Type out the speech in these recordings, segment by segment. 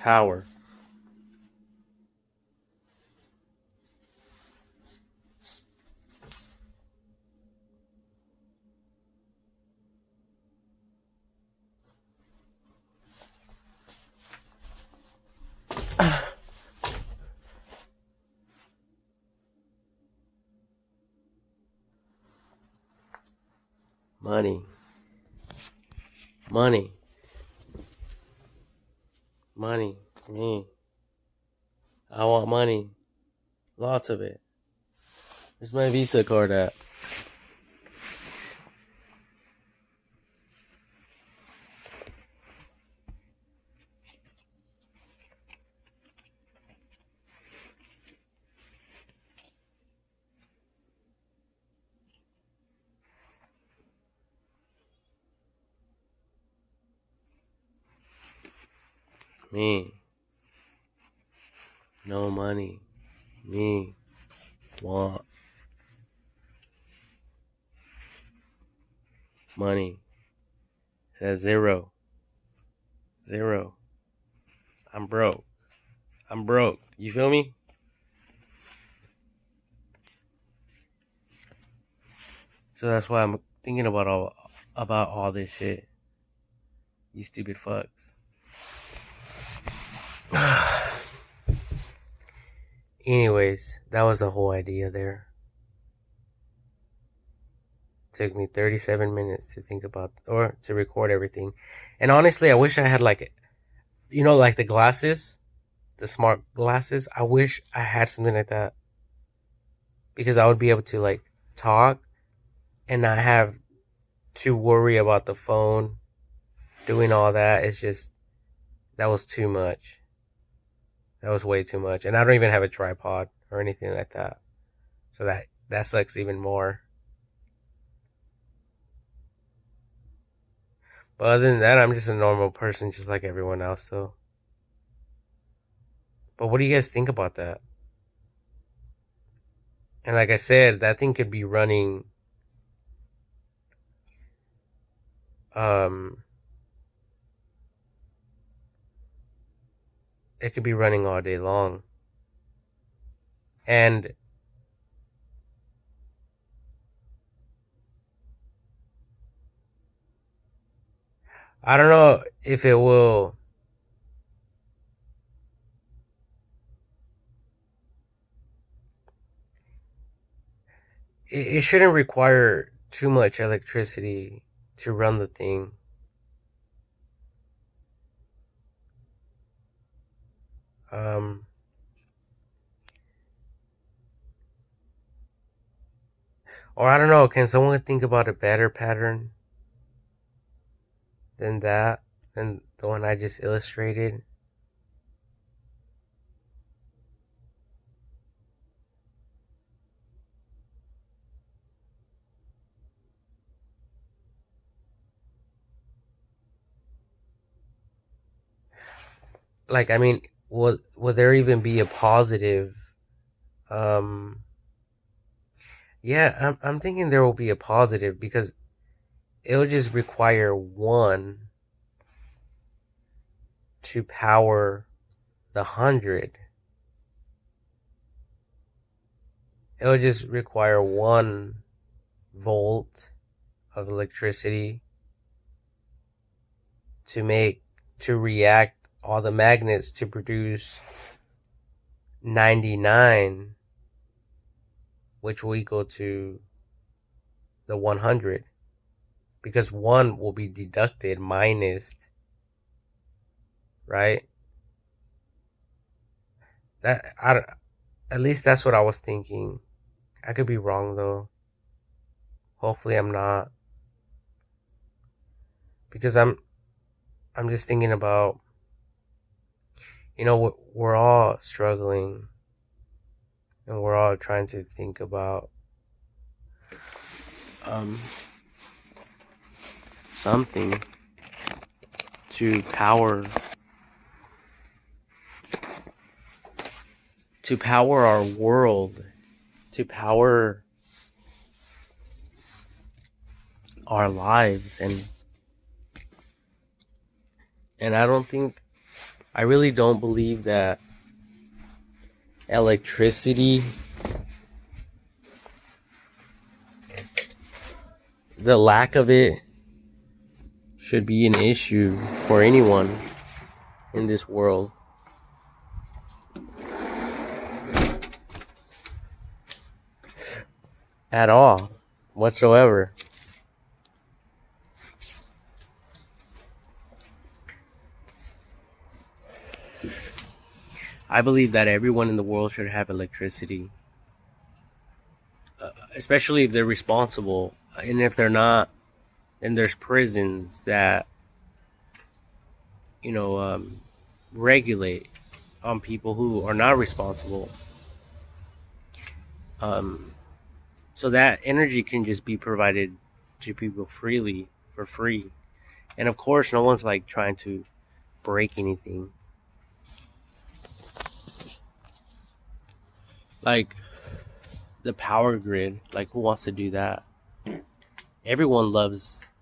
power. Money. Money. Money. Me. I want money. Lots of it. Where's my Visa card at? Me. No money. Me. Want money. Says zero. Zero. I'm broke. I'm broke. You feel me? So that's why I'm thinking about all this shit. You stupid fucks. Anyways, that was the whole idea there. It took me 37 minutes to think about or to record everything. And honestly, I wish I had like the glasses, the smart glasses. I wish I had something like that. Because I would be able to like talk and not have to worry about the phone doing all that. It's just that was too much. That was way too much. And I don't even have a tripod or anything like that. So that sucks even more. But other than that, I'm just a normal person just like everyone else though. But what do you guys think about that? And like I said, that thing could be running um it could be running all day long. And I don't know if it will. It shouldn't require too much electricity to run the thing. Um, or I don't know. Can someone think about a better pattern than that? Than the one I just illustrated? Like, I mean, will there even be a positive? Um, yeah, I'm thinking there will be a positive because it'll just require one to power the 100. It'll just require 1 volt of electricity to react all the magnets to produce 99, which will equal to the 100, because 1 will be deducted minus, right? At least that's what I was thinking. I could be wrong though. Hopefully I'm not, because I'm just thinking about, we're all struggling and we're all trying to think about something to power our world, to power our lives. And I don't think I really don't believe that electricity, the lack of it, should be an issue for anyone in this world. At all, whatsoever. I believe that everyone in the world should have electricity, especially if they're responsible. And if they're not, then there's prisons that, you know, regulate on people who are not responsible. So that energy can just be provided to people freely, for free. And of course, no one's like trying to break anything. Like the power grid, like who wants to do that? Everyone loves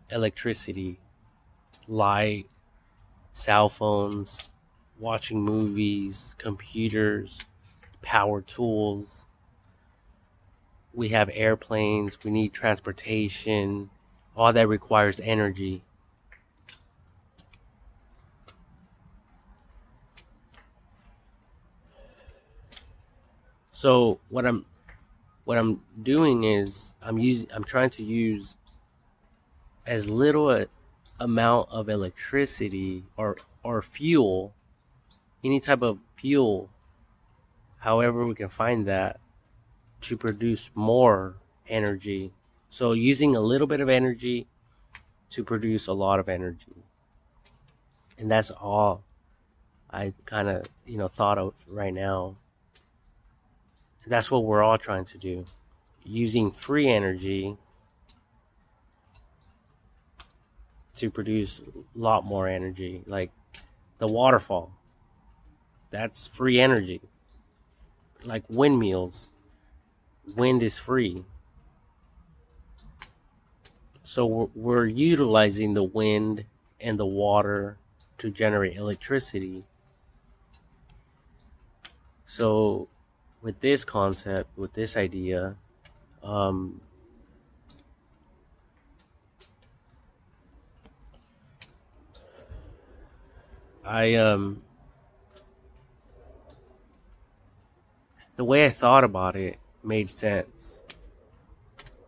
electricity, light, cell phones, watching movies, computers, power tools. We have airplanes, we need transportation. All that requires energy. So what I'm doing is I'm trying to use as little amount of electricity or fuel, any type of fuel, however we can find that, to produce more energy. So using a little bit of energy to produce a lot of energy. And that's all I kind of, thought of right now. And that's what we're all trying to do. Using free energy to produce a lot more energy. Like the waterfall. That's free energy. Like windmills. Wind is free. So we're utilizing the wind and the water to generate electricity. So with this concept, with this idea, I the way I thought about it made sense.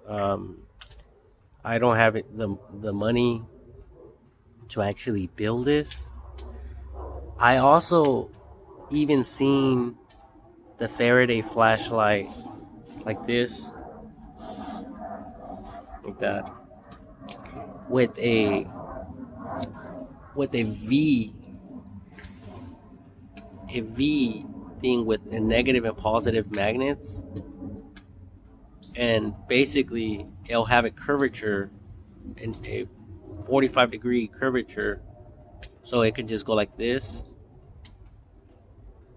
I don't have the money to actually build this. I also even seen the Faraday flashlight like this, like that, with a V thing with a negative and positive magnets, and basically it'll have a curvature and a 45-degree curvature, so it could just go like this.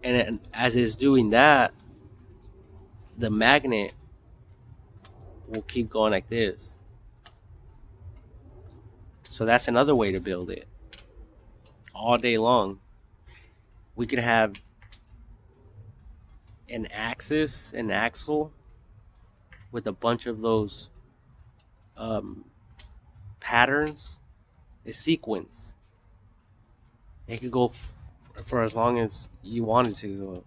And as it's doing that, the magnet will keep going like this. So that's another way to build it. All day long, we could have an axle with a bunch of those patterns, a sequence. It could go for as long as you want it to go.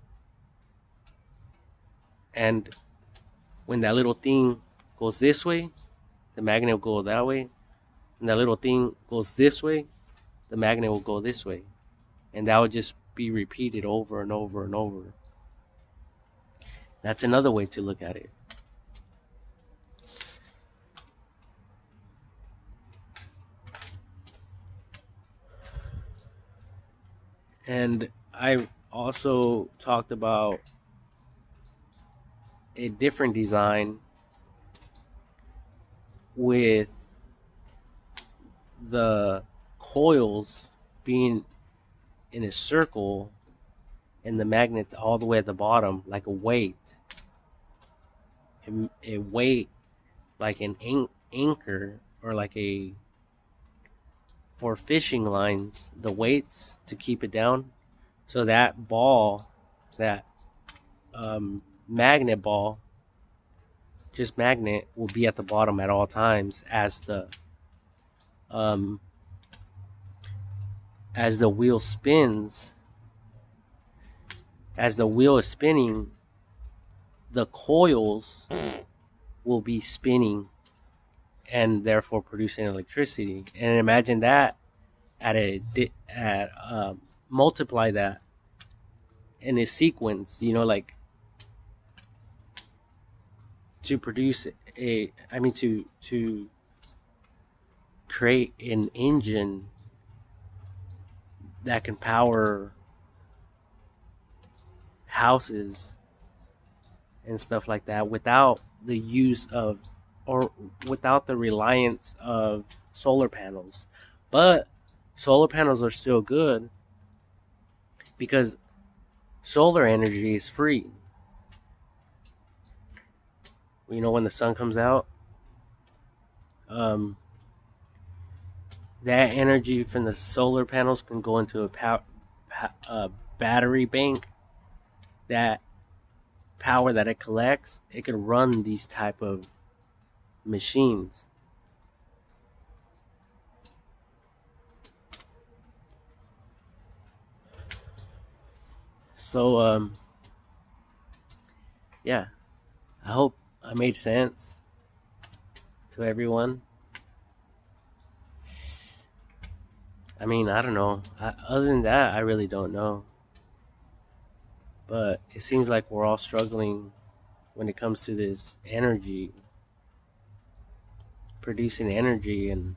And when that little thing goes this way, the magnet will go that way. And that little thing goes this way, the magnet will go this way. And that would just be repeated over and over and over. That's another way to look at it. And I also talked about a different design with the coils being in a circle and the magnets all the way at the bottom, like a weight. A weight like an anchor, or like a for fishing lines, the weights to keep it down. So that ball, that magnet ball, just magnet, will be at the bottom at all times um, as the wheel spins. As the wheel is spinning, the coils will be spinning and therefore producing electricity. And imagine that multiply that in a sequence, like to produce to create an engine that can power houses and stuff like that without the use of, or without the reliance of solar panels. But solar panels are still good because solar energy is free. When the sun comes out, that energy from the solar panels can go into a battery bank. That power that it collects, it can run these type of machines. So yeah, I hope I made sense to everyone. I mean, I don't know. Other than that, I really don't know. But it seems like we're all struggling when it comes to this energy, producing energy. And,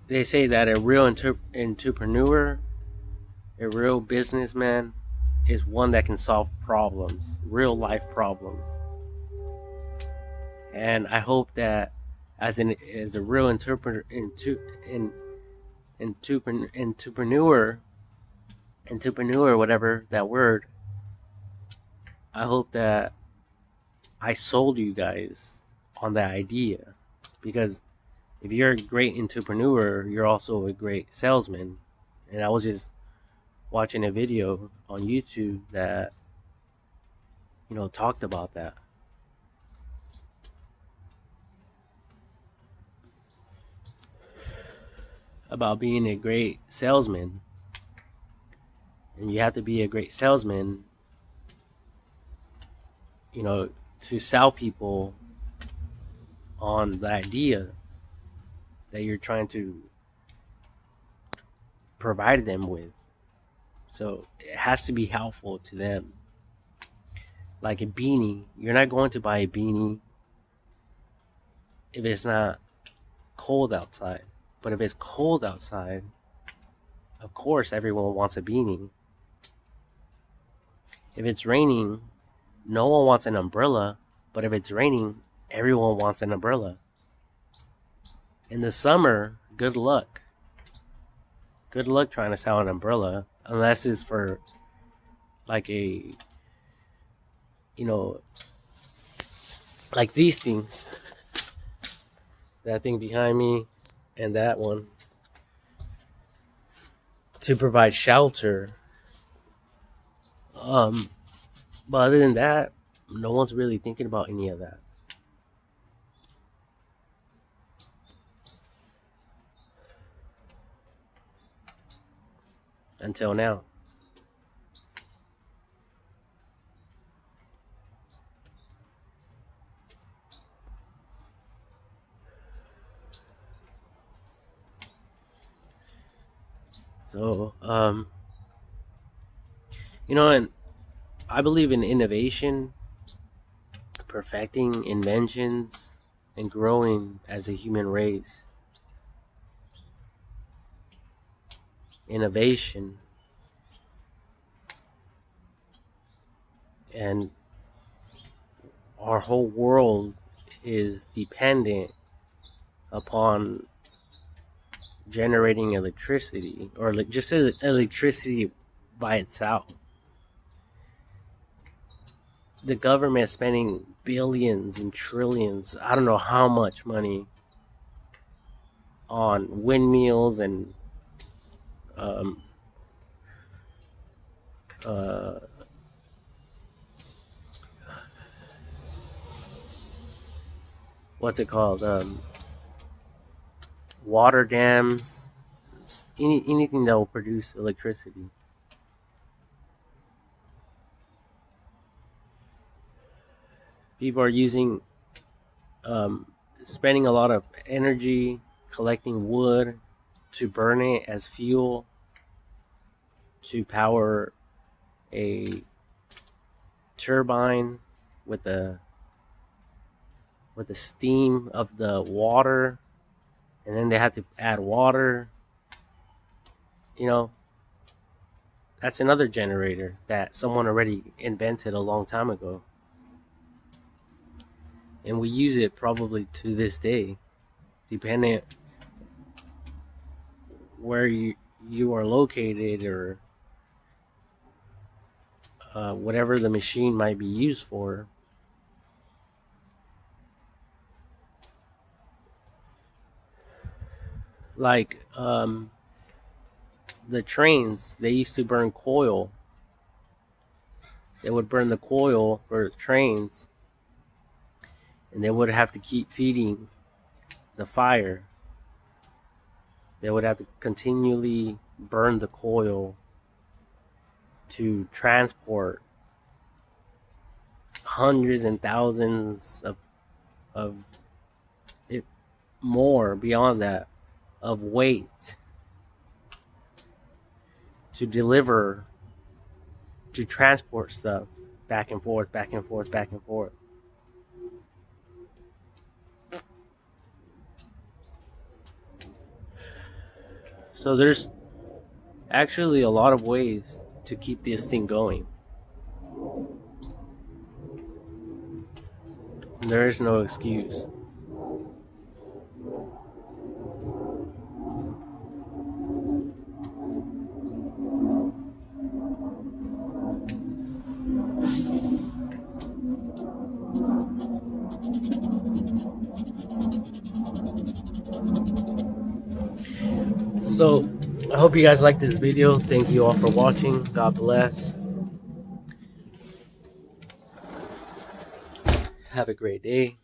they say that a real entrepreneur, a real businessman, is one that can solve problems, real life problems. And I hope that as a real entrepreneur, whatever that word, I hope that I sold you guys on that idea. Because if you're a great entrepreneur, you're also a great salesman. And I was just watching a video on YouTube that, talked about that. About being a great salesman. And you have to be a great salesman, to sell people on the idea that you're trying to provide them with. So it has to be helpful to them. Like a beanie, you're not going to buy a beanie if it's not cold outside. But if it's cold outside, of course everyone wants a beanie. If it's raining, no one wants an umbrella. But if it's raining, everyone wants an umbrella. In the summer, good luck. Good luck trying to sell an umbrella. Unless it's for like a, like these things. That thing behind me and that one. To provide shelter. But other than that, no one's really thinking about any of that. Until now. So, and I believe in innovation, perfecting inventions, and growing as a human race. Innovation. And our whole world is dependent upon generating electricity, or just electricity by itself. The government is spending billions and trillions, I don't know how much money, on windmills and um, uh, what's it called? Water dams, anything that will produce electricity. People are spending a lot of energy collecting wood to burn it as fuel to power a turbine with the steam of the water, and then they have to add water. You know, that's another generator that someone already invented a long time ago, and we use it probably to this day, depending where you are located, or whatever the machine might be used for. Like the trains, they used to burn coal. They would burn the coal for trains, and they would have to keep feeding the fire. They would have to continually burn the coal to transport hundreds and thousands of it, more beyond that, of weight to deliver, to transport stuff back and forth, back and forth, back and forth. So there's actually a lot of ways to keep this thing going. There is no excuse. So I hope you guys like this video. Thank you all for watching. God bless. Have a great day.